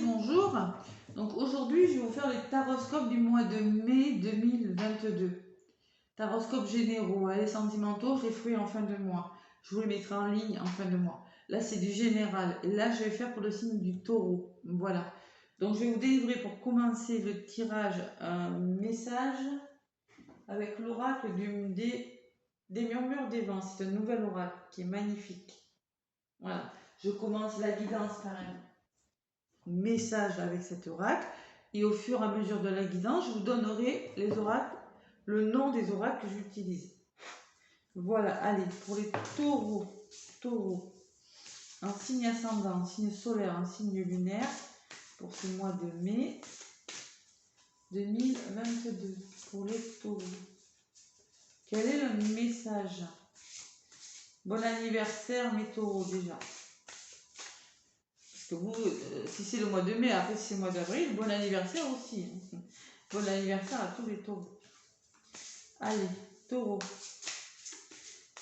bonjour. Donc aujourd'hui, je vais vous faire les taroscopes du mois de mai 2022. Taroscopes généraux, les sentimentaux, je les ferai en fin de mois. Je vous les mettrai en ligne en fin de mois. Là, c'est du général. Et là, je vais faire pour le signe du taureau. Voilà. Donc, je vais vous délivrer pour commencer le tirage un message avec l'oracle des murmures des vents. C'est un nouvel oracle qui est magnifique. Voilà. Je commence la guidance par un message avec cet oracle, et au fur et à mesure de la guidance, je vous donnerai les oracles, le nom des oracles que j'utilise. Voilà, allez, pour les taureaux, un signe ascendant, un signe solaire, un signe lunaire, pour ce mois de mai 2022, pour les taureaux. Quel est le message? Bon anniversaire mes taureaux déjà. Que vous, si c'est le mois de mai, après si c'est le mois d'avril, bon anniversaire aussi. Bon anniversaire à tous les taureaux. Allez, taureaux.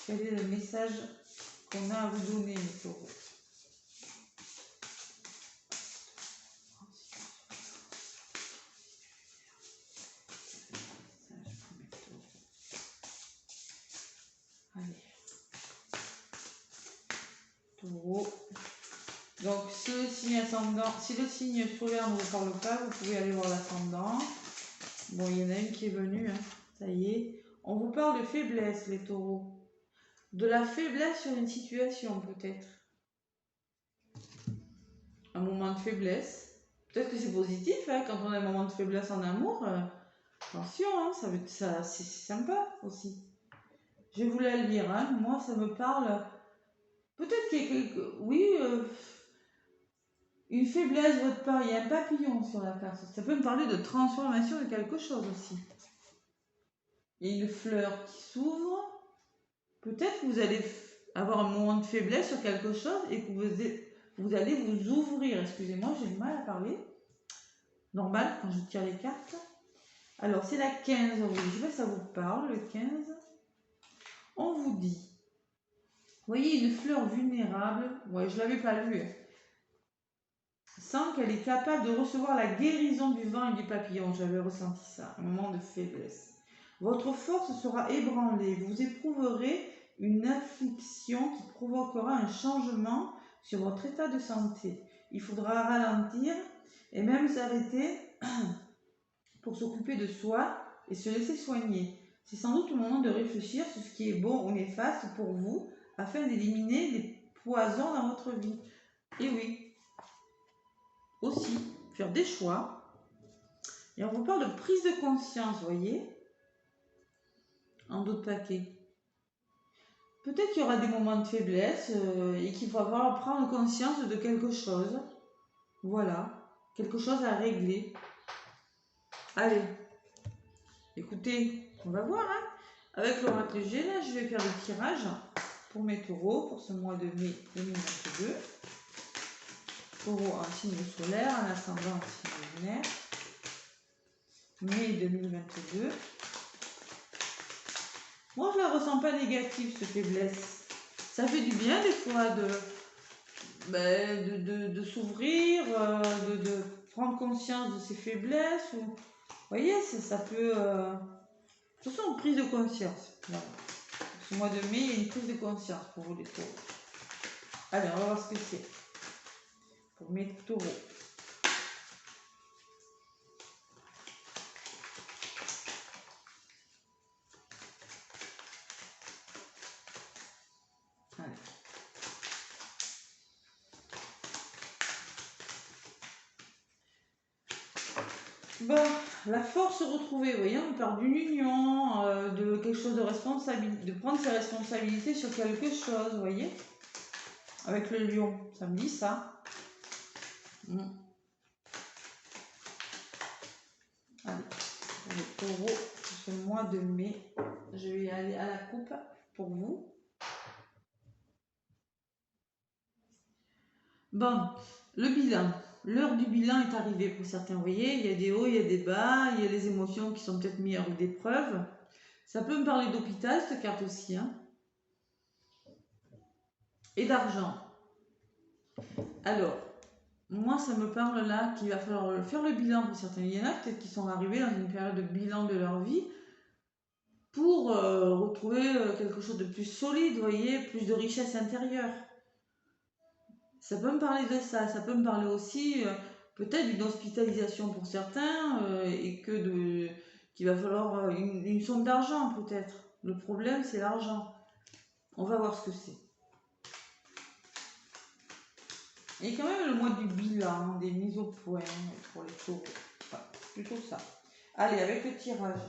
Quel est le message qu'on a à vous donner, les taureaux? Allez. Taureau. Donc, ce signe ascendant, si le signe solaire ne vous parle pas, vous pouvez aller voir l'ascendant. Bon, il y en a une qui est venue, hein. Ça y est. On vous parle de faiblesse, les taureaux. De la faiblesse sur une situation, peut-être. Un moment de faiblesse. Peut-être que c'est positif, hein, quand on a un moment de faiblesse en amour. Attention, hein, c'est sympa aussi. Je vais vous la lire, hein. Moi ça me parle. Peut-être qu'il y a quelque. Oui, une faiblesse de votre part. Il y a un papillon sur la carte. Ça peut me parler de transformation de quelque chose aussi. Il y a une fleur qui s'ouvre. Peut-être que vous allez avoir un moment de faiblesse sur quelque chose et que vous allez vous ouvrir. Excusez-moi, j'ai du mal à parler. Normal quand je tire les cartes. Alors, c'est la 15, oui. Je sais pas si ça vous parle, le 15. On vous dit, vous voyez une fleur vulnérable, ouais, je ne l'avais pas vue, sans qu'elle est capable de recevoir la guérison du vent et du papillon. J'avais ressenti ça, un moment de faiblesse. Votre force sera ébranlée, vous éprouverez une affliction qui provoquera un changement sur votre état de santé. Il faudra ralentir et même s'arrêter pour s'occuper de soi et se laisser soigner. C'est sans doute le moment de réfléchir sur ce qui est bon ou néfaste pour vous afin d'éliminer les poisons dans votre vie. Et oui, aussi, faire des choix. Et on vous parle de prise de conscience, vous voyez, en d'autres paquets. Peut-être qu'il y aura des moments de faiblesse et qu'il va falloir prendre conscience de quelque chose. Voilà, quelque chose à régler. Allez, écoutez, on va voir, hein. Avec l'oracle G, là, je vais faire le tirage pour mes taureaux pour ce mois de mai 2022. Taureau en signe solaire, en ascendant en signe lunaire. Mai 2022. Moi, je ne la ressens pas négative, cette faiblesse. Ça fait du bien, des fois, de s'ouvrir, de prendre conscience de ses faiblesses. Ou, vous voyez, ça peut... De toute façon, une prise de conscience. Voilà. Ce mois de mai, il y a une prise de conscience pour vous, les taureaux. Allez, on va voir ce que c'est pour mes taureaux. Allez. Bon, la force retrouvée, vous voyez, on parle d'une union, de quelque chose de responsabilité, de prendre ses responsabilités sur quelque chose, vous voyez, avec le lion, ça me dit ça. Allez, pour les taureaux, ce mois de mai, je vais aller à la coupe pour vous. Bon, le bilan. L'heure du bilan est arrivée pour certains, vous voyez, il y a des hauts, il y a des bas, il y a les émotions qui sont peut-être mises à rude épreuve. Ça peut me parler d'hôpital, cette carte aussi, hein. Et d'argent. Alors, moi, ça me parle là qu'il va falloir faire le bilan pour certains. Il y en a peut-être qui sont arrivés dans une période de bilan de leur vie pour retrouver quelque chose de plus solide, vous voyez, plus de richesse intérieure. Ça peut me parler de ça. Ça peut me parler aussi peut-être d'une hospitalisation pour certains et qu'il va falloir une somme d'argent peut-être. Le problème, c'est l'argent. On va voir ce que c'est. Et quand même le mois du bilan, des mises au point pour les taureaux. Enfin, plutôt ça. Allez, avec le tirage.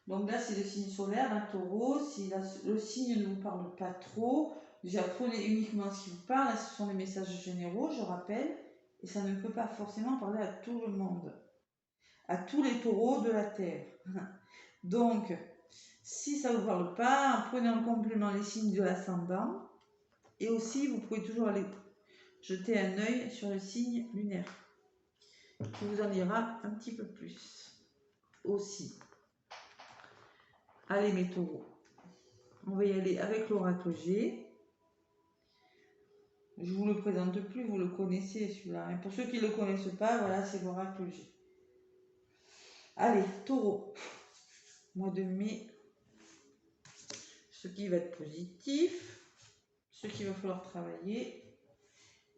Donc là, c'est le signe solaire d'un taureau. Si le signe ne vous parle pas trop, déjà prenez uniquement ce qui vous parle. Là, ce sont des messages généraux, je rappelle. Et ça ne peut pas forcément parler à tout le monde. À tous les taureaux de la Terre. Donc, si ça ne vous parle pas, prenez en complément les signes de l'ascendant. Et aussi, vous pouvez toujours aller jeter un œil sur le signe lunaire, qui vous en dira un petit peu plus aussi. Allez mes taureaux, on va y aller avec l'oracle G. Je vous le présente plus, vous le connaissez celui-là. Et pour ceux qui ne le connaissent pas, voilà, c'est l'oracle G. Allez, taureau, mois de mai, ce qui va être positif, ce qu'il va falloir travailler,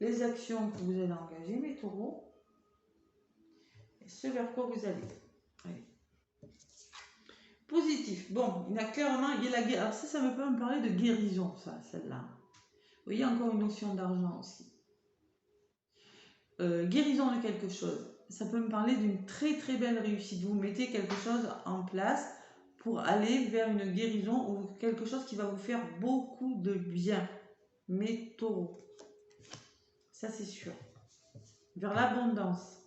les actions que vous allez engager, mes taureaux, et ce vers quoi vous allez. Allez. Positif. Bon, il y a clairement, il y a la guérison. Alors ça me peut me parler de guérison, ça, celle-là. Vous voyez, encore une notion d'argent aussi. Guérison de quelque chose. Ça peut me parler d'une très très belle réussite. Vous mettez quelque chose en place pour aller vers une guérison ou quelque chose qui va vous faire beaucoup de bien. Mes taureaux. Ça c'est sûr. Vers l'abondance.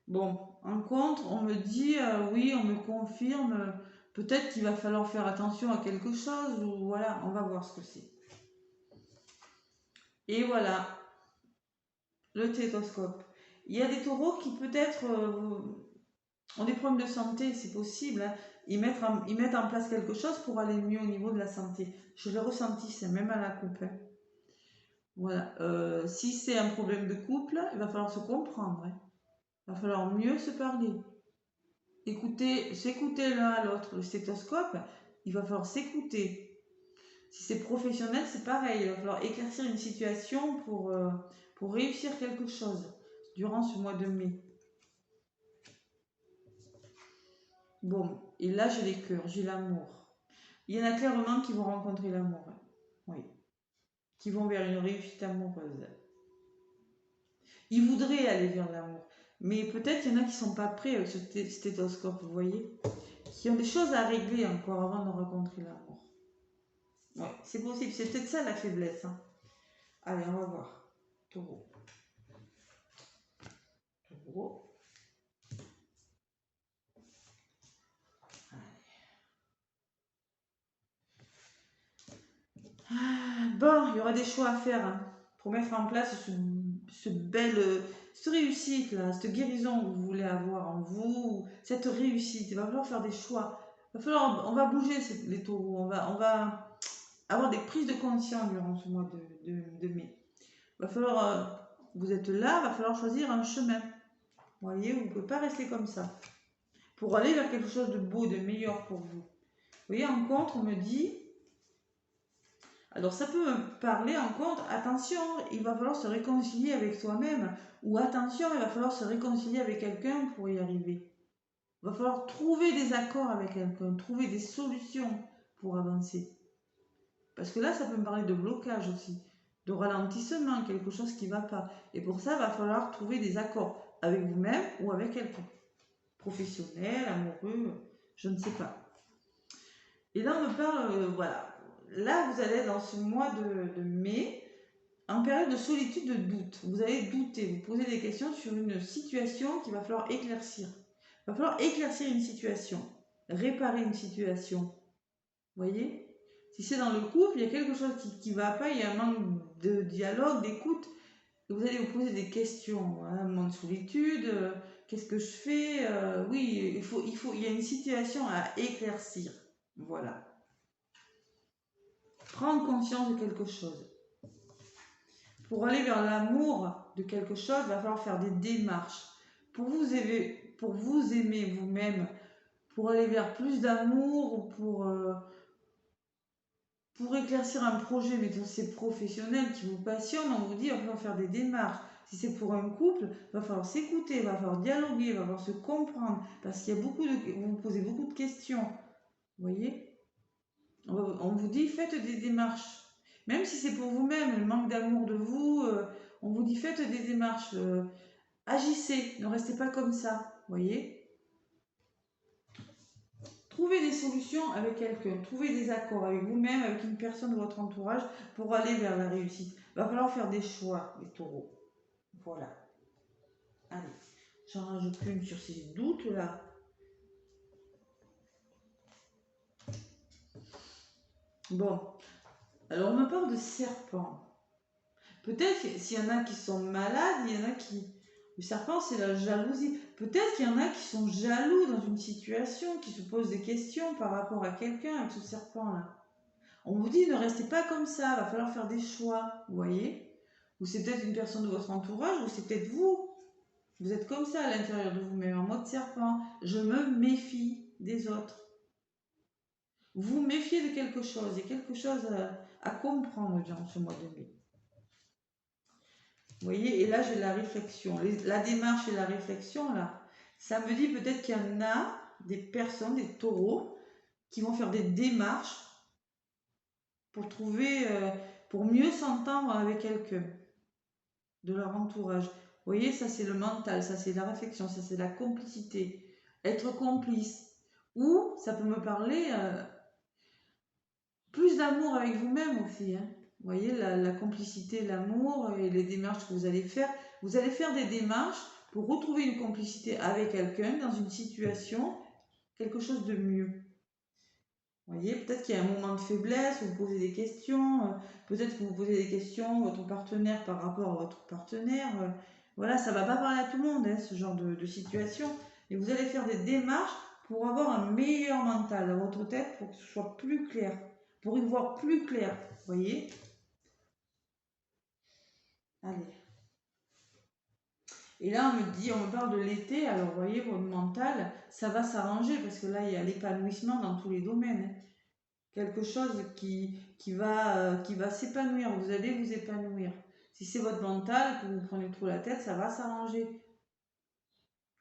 Bon, en contre, on me dit, oui, on me confirme, peut-être qu'il va falloir faire attention à quelque chose, ou voilà, on va voir ce que c'est. Et voilà, le stéthoscope. Il y a des taureaux qui peut-être ont des problèmes de santé, c'est possible, hein. Ils mettent en place quelque chose pour aller mieux au niveau de la santé. Je l'ai ressenti, c'est même à la coupe. Hein. Voilà, si c'est un problème de couple, il va falloir se comprendre. Hein. Il va falloir mieux se parler. S'écouter l'un à l'autre. Le stéthoscope, il va falloir s'écouter. Si c'est professionnel, c'est pareil. Il va falloir éclaircir une situation pour réussir quelque chose durant ce mois de mai. Bon, et là j'ai les cœurs, j'ai l'amour. Il y en a clairement qui vont rencontrer l'amour. Oui. Qui vont vers une réussite amoureuse. Ils voudraient aller vers l'amour. Mais peut-être il y en a qui ne sont pas prêts avec ce stéthoscope, vous voyez, qui ont des choses à régler encore avant de rencontrer l'amour. Ouais, c'est possible, c'est peut-être ça la faiblesse. Hein. Allez, on va voir. Taureau. Taureau. Bon, il y aura des choix à faire hein, pour mettre en place cette réussite là, cette guérison que vous voulez avoir en vous, cette réussite. Il va falloir faire des choix. On va bouger les taureaux. On va avoir des prises de conscience durant ce mois de mai. Il va falloir, vous êtes là, il va falloir choisir un chemin. Vous voyez, vous ne pouvez pas rester comme ça. Pour aller vers quelque chose de beau, de meilleur pour vous. Vous voyez, en contre, on me dit, alors ça peut me parler en contre, attention, il va falloir se réconcilier avec soi-même, ou attention, il va falloir se réconcilier avec quelqu'un pour y arriver. Il va falloir trouver des accords avec quelqu'un, trouver des solutions pour avancer. Parce que là, ça peut me parler de blocage aussi, de ralentissement, quelque chose qui ne va pas. Et pour ça, il va falloir trouver des accords avec vous-même ou avec quelqu'un. Professionnel, amoureux, je ne sais pas. Et là, on me parle, voilà. Là, vous allez dans ce mois de mai, en période de solitude, de doute. Vous allez douter, vous posez des questions sur une situation qu'il va falloir éclaircir. Il va falloir éclaircir une situation, réparer une situation. Vous voyez? Si c'est dans le couple, il y a quelque chose qui ne va pas, il y a un manque de dialogue, d'écoute. Vous allez vous poser des questions. Un moment de solitude, qu'est-ce que je fais? Oui, il y a une situation à éclaircir. Voilà. Prendre conscience de quelque chose. pour aller vers l'amour de quelque chose, il va falloir faire des démarches. Pour vous aimer vous-même, pour aller vers plus d'amour ou pour éclaircir un projet, mais c'est professionnel qui vous passionne, on vous dit qu'il va falloir faire des démarches. Si c'est pour un couple, il va falloir s'écouter, il va falloir dialoguer, il va falloir se comprendre, parce qu'il y a vous vous posez beaucoup de questions. Vous voyez? On vous dit faites des démarches. Même si c'est pour vous-même, le manque d'amour de vous, on vous dit faites des démarches. Agissez, ne restez pas comme ça. Vous voyez? Trouvez des solutions avec quelqu'un, trouvez des accords avec vous-même, avec une personne de votre entourage pour aller vers la réussite. Il va falloir faire des choix, les taureaux. Voilà. Allez, j'en rajoute une sur ces doutes-là. Bon, alors on me parle de serpent. Peut-être s'il y en a qui sont malades, il y en a qui... Le serpent, c'est la jalousie. Peut-être qu'il y en a qui sont jaloux dans une situation, qui se posent des questions par rapport à quelqu'un avec ce serpent-là. On vous dit ne restez pas comme ça, il va falloir faire des choix, vous voyez? Ou c'est peut-être une personne de votre entourage, ou c'est peut-être vous. Vous êtes comme ça à l'intérieur de vous-même, en mode serpent. Je me méfie des autres. Vous vous méfiez de quelque chose, il y a quelque chose à comprendre dans ce mois de mai. Vous voyez, et là j'ai la réflexion. La démarche et la réflexion, là, ça me dit peut-être qu'il y en a des personnes, des taureaux, qui vont faire des démarches pour trouver, pour mieux s'entendre avec quelqu'un de leur entourage. Vous voyez, ça c'est le mental, ça c'est la réflexion, ça c'est la complicité. Être complice. Ou ça peut me parler plus d'amour avec vous-même aussi. Hein. Vous voyez, la complicité, l'amour et les démarches que vous allez faire. Vous allez faire des démarches pour retrouver une complicité avec quelqu'un dans une situation, quelque chose de mieux. Vous voyez, peut-être qu'il y a un moment de faiblesse, vous vous posez des questions, peut-être que vous posez des questions, votre partenaire par rapport à votre partenaire. Voilà, ça ne va pas parler à tout le monde, hein, ce genre de situation. Et vous allez faire des démarches pour avoir un meilleur mental dans votre tête, pour que ce soit plus clair, pour y voir plus clair. Vous voyez? Allez. Et là, on me parle de l'été, alors vous voyez, votre mental, ça va s'arranger, parce que là, il y a l'épanouissement dans tous les domaines. Hein. Quelque chose qui va s'épanouir, vous allez vous épanouir. Si c'est votre mental, que vous prenez trop la tête, ça va s'arranger.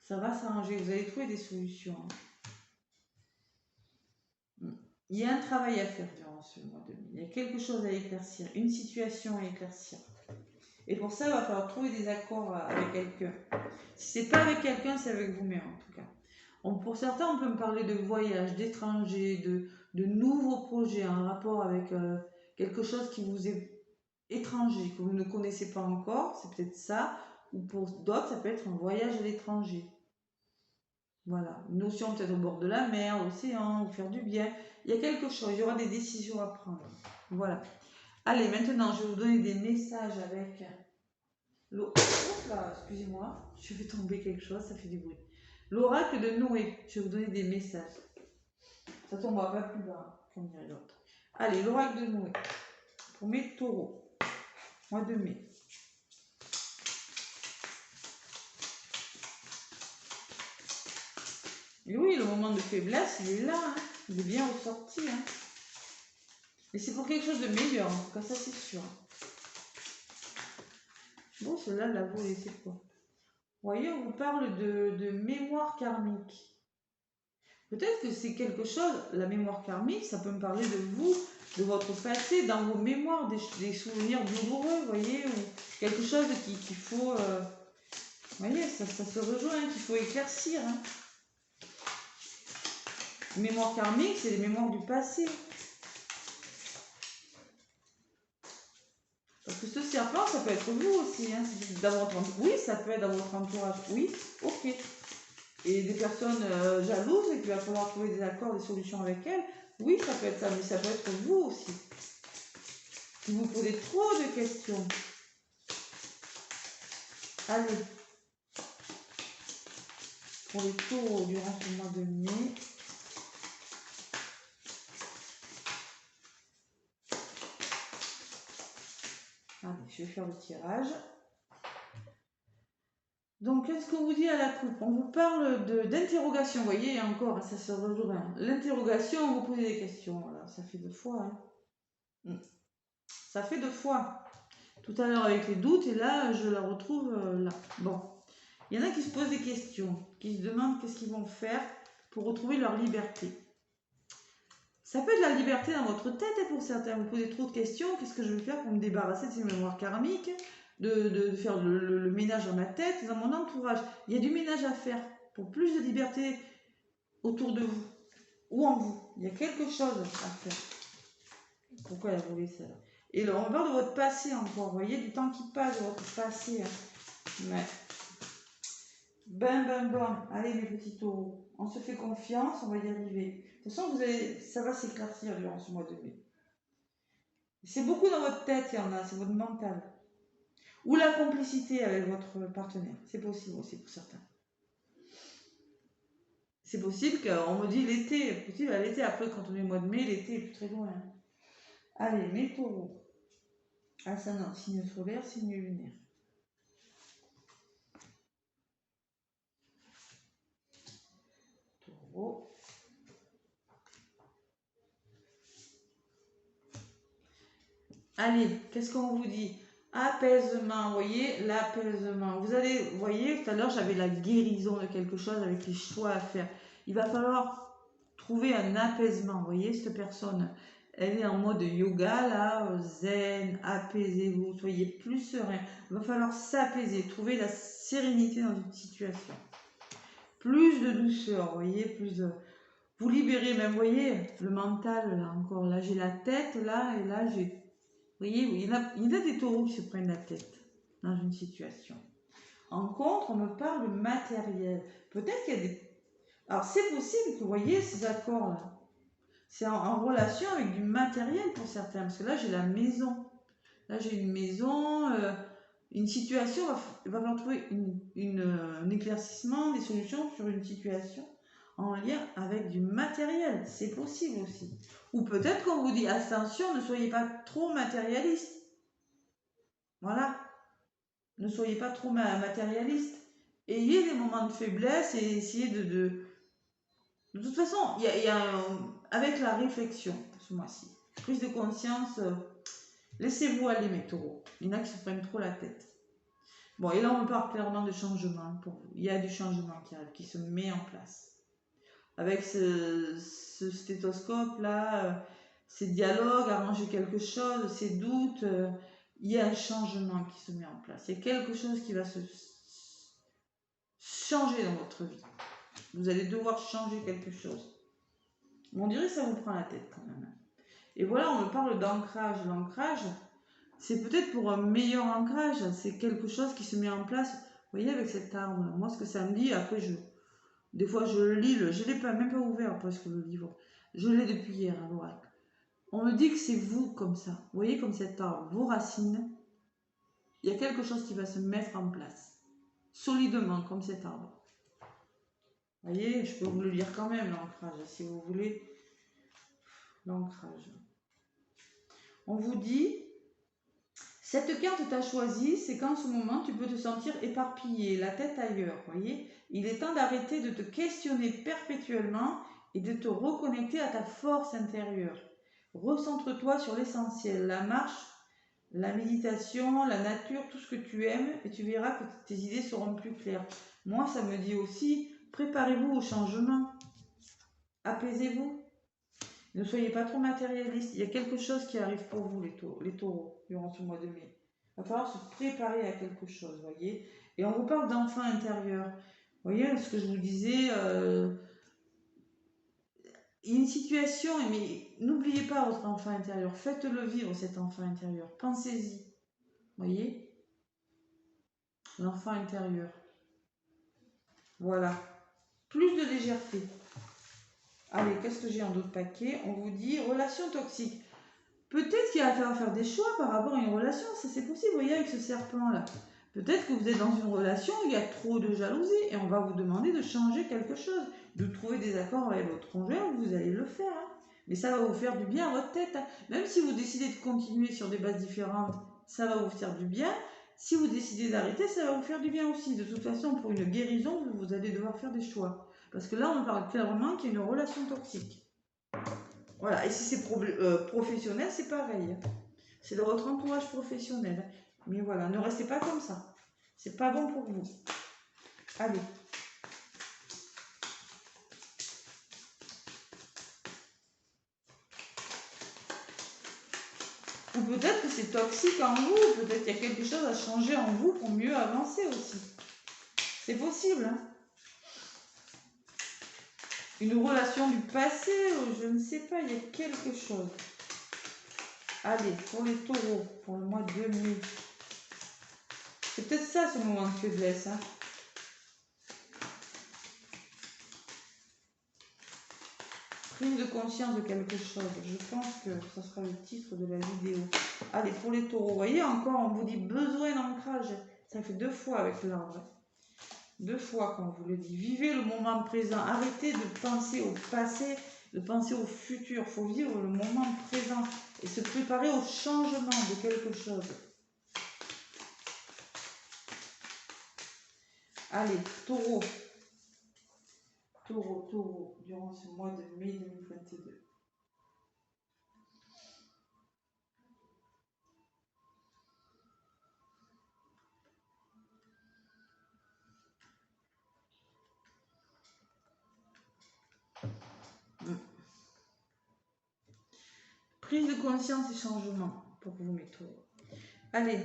Ça va s'arranger, vous allez trouver des solutions. Il y a un travail à faire durant ce mois de mai. Il y a quelque chose à éclaircir, une situation à éclaircir. Et pour ça, il va falloir trouver des accords avec quelqu'un. Si c'est pas avec quelqu'un, c'est avec vous-même en tout cas. Pour certains, on peut me parler de voyage, d'étrangers, de nouveaux projets en rapport avec quelque chose qui vous est étranger, que vous ne connaissez pas encore, c'est peut-être ça. Ou pour d'autres, ça peut être un voyage à l'étranger. Voilà, une notion peut-être au bord de la mer, l'océan, ou faire du bien. Il y a quelque chose, il y aura des décisions à prendre. Voilà. Allez, maintenant, je vais vous donner des messages avec l'eau. Excusez-moi, je vais tomber quelque chose, ça fait du bruit. L'oracle de Noé, je vais vous donner des messages. Ça tombera pas plus bas, comme dirait l'autre. Allez, l'oracle de Noé, pour mes taureaux, mois de mai. Et oui, le moment de faiblesse, il est là, hein. Il est bien ressorti. Hein. Et c'est pour quelque chose de meilleur, en tout cas, ça c'est sûr. Bon, celle-là, la volée, c'est quoi? Vous voyez, on vous parle de mémoire karmique. Peut-être que c'est quelque chose, la mémoire karmique, ça peut me parler de vous, de votre passé, dans vos mémoires, des souvenirs douloureux, vous voyez, ou quelque chose qu'il faut... vous voyez, ça se rejoint, qu'il faut éclaircir. Hein. Mémoire karmique, c'est les mémoires du passé. Parce que ce serpent, ça peut être vous aussi. Hein. Oui, ça peut être dans votre entourage. Oui, ok. Et des personnes jalouses et qu'il va falloir trouver des accords, des solutions avec elles. Oui, ça peut être ça, mais ça peut être vous aussi. Si vous posez trop de questions. Allez. Pour les taureaux durant ce mois de mai. Allez. je vais faire le tirage. Donc, qu'est-ce qu'on vous dit à la coupe? On vous parle d'interrogation, vous voyez, encore, ça se rejoint. L'interrogation, on vous pose des questions, voilà, ça fait 2 fois. Hein. Ça fait 2 fois. Tout à l'heure avec les doutes, et là, je la retrouve là. Bon, il y en a qui se posent des questions, qui se demandent qu'est-ce qu'ils vont faire pour retrouver leur liberté. Ça peut être la liberté dans votre tête pour certains. Vous posez trop de questions, qu'est-ce que je vais faire pour me débarrasser de ces mémoires karmiques, de faire le ménage dans ma tête, dans mon entourage. Il y a du ménage à faire pour plus de liberté autour de vous ou en vous. Il y a quelque chose à faire. Pourquoi elle a volé ça là? Et là, on parle de votre passé encore, vous voyez, du temps qui passe, de votre passé. Hein. Ouais. Ben. Allez mes petits taureaux, on se fait confiance, on va y arriver. De toute façon, ça va s'éclaircir durant ce mois de mai. C'est beaucoup dans votre tête, il y en a, c'est votre mental. Ou la complicité avec votre partenaire, c'est possible aussi pour certains. C'est possible qu'on me dit l'été, possible à l'été, après quand on est au mois de mai, l'été est plus très loin. Allez, mes taureaux. Ascendant, signe solaire, signe lunaire. Taureau. Allez, qu'est-ce qu'on vous dit? Apaisement, vous voyez, l'apaisement. Vous voyez, tout à l'heure, j'avais la guérison de quelque chose avec les choix à faire. Il va falloir trouver un apaisement, vous voyez, cette personne. Elle est en mode yoga, là, zen, apaisez-vous, soyez plus serein. Il va falloir s'apaiser, trouver la sérénité dans une situation. Plus de douceur, vous voyez, plus de... Vous libérez même, vous voyez, le mental, là, encore. Là, j'ai la tête, là, et là, j'ai... Vous voyez, il y en a des taureaux qui se prennent la tête dans une situation. En contre, on me parle de matériel. Peut-être qu'il y a des... Alors, c'est possible que vous voyez ces accords-là. C'est en relation avec du matériel pour certains. Parce que là, j'ai la maison. Là, j'ai une maison, une situation. Il va falloir trouver un éclaircissement, des solutions sur une situation en lien avec du matériel. C'est possible aussi. Ou peut-être qu'on vous dit, attention, ne soyez pas trop matérialiste. Voilà. Ne soyez pas trop matérialiste. Ayez des moments de faiblesse et essayez de toute façon, il y a avec la réflexion, ce mois-ci, prise de conscience, laissez-vous aller mes taureaux. Il y en a qui se prennent trop la tête. Bon, et là on me parle clairement de changement pour vous. Il y a du changement qui arrive, qui se met en place. Avec ce stéthoscope là, ces dialogues, arranger quelque chose, ces doutes, il y a un changement qui se met en place. Il y a quelque chose qui va se changer dans votre vie. Vous allez devoir changer quelque chose. On dirait que ça vous prend la tête quand même. Et voilà, on me parle d'ancrage. L'ancrage, c'est peut-être pour un meilleur ancrage. C'est quelque chose qui se met en place. Vous voyez, avec cet arbre. Moi, ce que ça me dit, après, des fois, je le lis. Je ne l'ai même pas ouvert presque le livre. Je l'ai depuis hier à l'oracle. On me dit que c'est vous comme ça. Vous voyez, comme cet arbre, vos racines. Il y a quelque chose qui va se mettre en place. Solidement, comme cet arbre. Vous voyez, je peux vous le lire quand même, l'ancrage, si vous voulez. L'ancrage. On vous dit, cette carte t'a choisi, c'est qu'en ce moment, tu peux te sentir éparpillé, la tête ailleurs, voyez. Il est temps d'arrêter de te questionner perpétuellement et de te reconnecter à ta force intérieure. Recentre-toi sur l'essentiel, la marche, la méditation, la nature, tout ce que tu aimes, et tu verras que tes idées seront plus claires. Moi, ça me dit aussi, préparez-vous au changement. Apaisez-vous. Ne soyez pas trop matérialiste. Il y a quelque chose qui arrive pour vous, les taureaux, durant ce mois de mai. Il va falloir se préparer à quelque chose, voyez. Et on vous parle d'enfant intérieur. Vous voyez ce que je vous disais. Il y a une situation, mais n'oubliez pas votre enfant intérieur. Faites-le vivre, cet enfant intérieur. Pensez-y. Voyez, l'enfant intérieur. Voilà. Plus de légèreté. Allez, qu'est-ce que j'ai en d'autres paquets? On vous dit relation toxique. Peut-être qu'il va falloir faire des choix par rapport à une relation. Ça, c'est possible, vous voyez, avec ce serpent-là. Peut-être que vous êtes dans une relation où il y a trop de jalousie et on va vous demander de changer quelque chose, de trouver des accords avec votre conjoint, vous allez le faire. Hein. Mais ça va vous faire du bien à votre tête. Hein. Même si vous décidez de continuer sur des bases différentes, ça va vous faire du bien. Si vous décidez d'arrêter, ça va vous faire du bien aussi. De toute façon, pour une guérison, vous allez devoir faire des choix. Parce que là, on parle clairement qu'il y a une relation toxique. Voilà, et si c'est professionnel, c'est pareil. C'est de votre entourage professionnel. Mais voilà, ne restez pas comme ça. C'est pas bon pour vous. Allez. Ou peut-être que c'est toxique en vous, peut-être qu'il y a quelque chose à changer en vous pour mieux avancer aussi. C'est possible, hein. Une relation du passé, ou je ne sais pas, il y a quelque chose. Allez, pour les taureaux, pour le mois de mai. C'est peut-être ça ce moment de faiblesse, hein. Prise de conscience de quelque chose. Je pense que ce sera le titre de la vidéo. Allez, pour les taureaux, vous voyez encore, on vous dit besoin d'ancrage. Ça fait 2 fois avec l'arbre. 2 fois qu'on vous le dit. Vivez le moment présent. Arrêtez de penser au passé, de penser au futur. Il faut vivre le moment présent et se préparer au changement de quelque chose. Allez, taureau. Taureau, durant ce mois de mai 2022. Prise de conscience et changement pour vous, mes taureaux. Allez.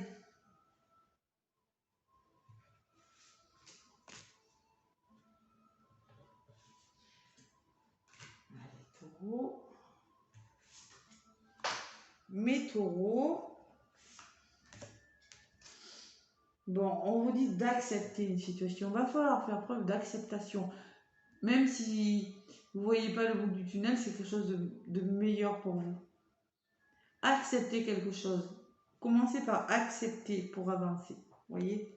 Taureaux. Mes taureaux. Bon, on vous dit d'accepter une situation. Il va falloir faire preuve d'acceptation. Même si vous ne voyez pas le bout du tunnel, c'est quelque chose de meilleur pour vous. Accepter quelque chose. Commencez par accepter pour avancer. Voyez?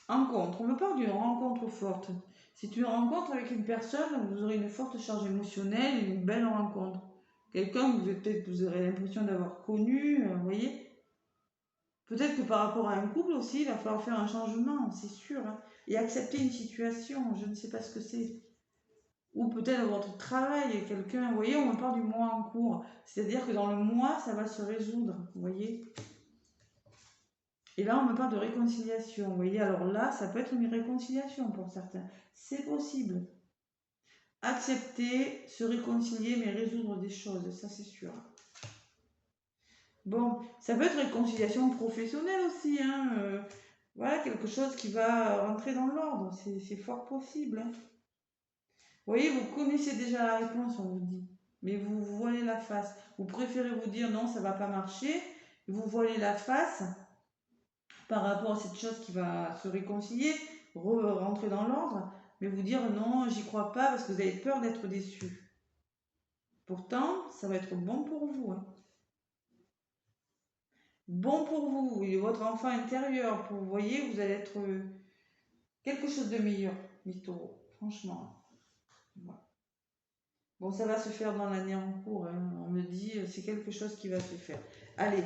Rencontre. On me parle d'une rencontre forte. C'est une rencontre avec une personne, vous aurez une forte charge émotionnelle, une belle rencontre. Quelqu'un que vous aurez l'impression d'avoir connu, vous voyez? Peut-être que par rapport à un couple aussi, il va falloir faire un changement, c'est sûr. Hein. Et accepter une situation, je ne sais pas ce que c'est. Ou peut-être dans votre travail, quelqu'un, vous voyez, on me parle du mois en cours. C'est-à-dire que dans le mois, ça va se résoudre, vous voyez. Et là, on me parle de réconciliation, vous voyez. Alors là, ça peut être une réconciliation pour certains. C'est possible. Accepter, se réconcilier, mais résoudre des choses, ça c'est sûr. Bon, ça peut être réconciliation professionnelle aussi, hein. Voilà, quelque chose qui va rentrer dans l'ordre, c'est fort possible. Hein. Vous voyez, vous connaissez déjà la réponse, on vous dit, mais vous voilez la face. Vous préférez vous dire non, ça ne va pas marcher, vous voilez la face par rapport à cette chose qui va se réconcilier, rentrer dans l'ordre, mais vous dire non, j'y crois pas parce que vous avez peur d'être déçu. Pourtant, ça va être bon pour vous. Hein. Bon pour vous et votre enfant intérieur, pour vous voyez, vous allez être quelque chose de meilleur, mes taureaux, franchement. Voilà. Bon, ça va se faire dans l'année en cours, hein. On me dit, c'est quelque chose qui va se faire. Allez.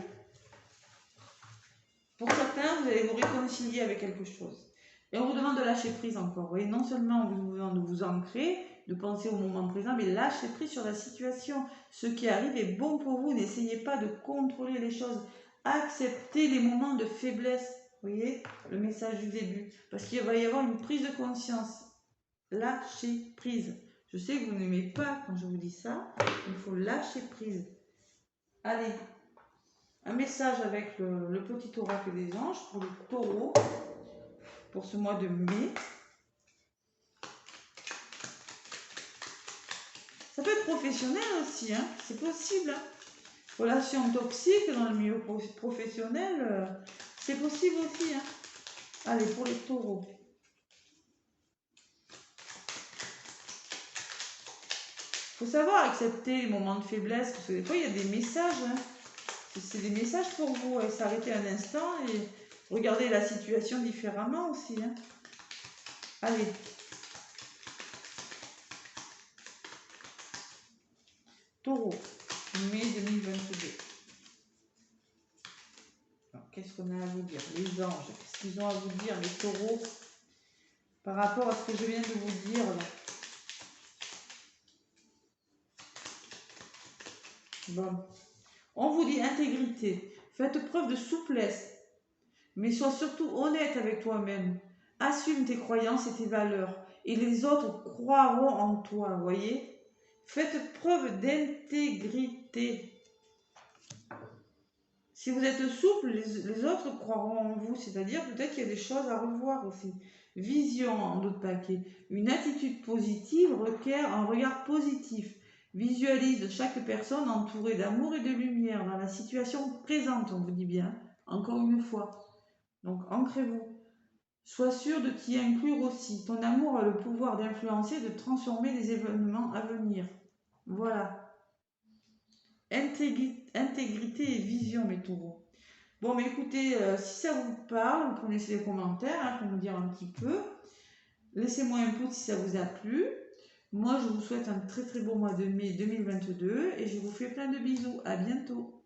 Pour certains, vous allez vous réconcilier avec quelque chose. Et on vous demande de lâcher prise encore. Vous voyez, non seulement on vous demande de vous ancrer, de penser au moment présent, mais lâchez prise sur la situation. Ce qui arrive est bon pour vous. N'essayez pas de contrôler les choses. Acceptez les moments de faiblesse. Vous voyez, le message du début. Parce qu'il va y avoir une prise de conscience. Lâchez prise. Je sais que vous n'aimez pas quand je vous dis ça. Il faut lâcher prise. Allez. Un message avec le petit oracle des anges pour le taureau. Pour ce mois de mai. Ça peut être professionnel aussi, hein, c'est possible. Hein. Relation toxique dans le milieu professionnel, c'est possible aussi. Hein. Allez, pour les taureaux. Il faut savoir accepter les moments de faiblesse, parce que des fois, il y a des messages. Hein. C'est des messages pour vous. S'arrêter un instant et regarder la situation différemment aussi. Hein. Allez. Taureau, mai 2022. qu'est-ce qu'on a à vous dire? Les anges, qu'est-ce qu'ils ont à vous dire, les taureaux, par rapport à ce que je viens de vous dire là? Bon. On vous dit intégrité. Faites preuve de souplesse, mais sois surtout honnête avec toi-même. Assume tes croyances et tes valeurs, et les autres croiront en toi, voyez? Faites preuve d'intégrité. Si vous êtes souple, les autres croiront en vous, c'est-à-dire peut-être qu'il y a des choses à revoir aussi. Vision en d'autres paquets. Une attitude positive requiert un regard positif. Visualise chaque personne entourée d'amour et de lumière dans la situation présente, on vous dit bien, encore une fois. Donc ancrez-vous. Sois sûr de t'y inclure aussi. Ton amour a le pouvoir d'influencer, de transformer les événements à venir. Voilà. Intégrité et vision, mes taureaux. Bon, mais écoutez, si ça vous parle, vous prenez les commentaires hein, pour me dire un petit peu. Laissez-moi un pouce si ça vous a plu. Moi, je vous souhaite un très très beau mois de mai 2022 et je vous fais plein de bisous. À bientôt.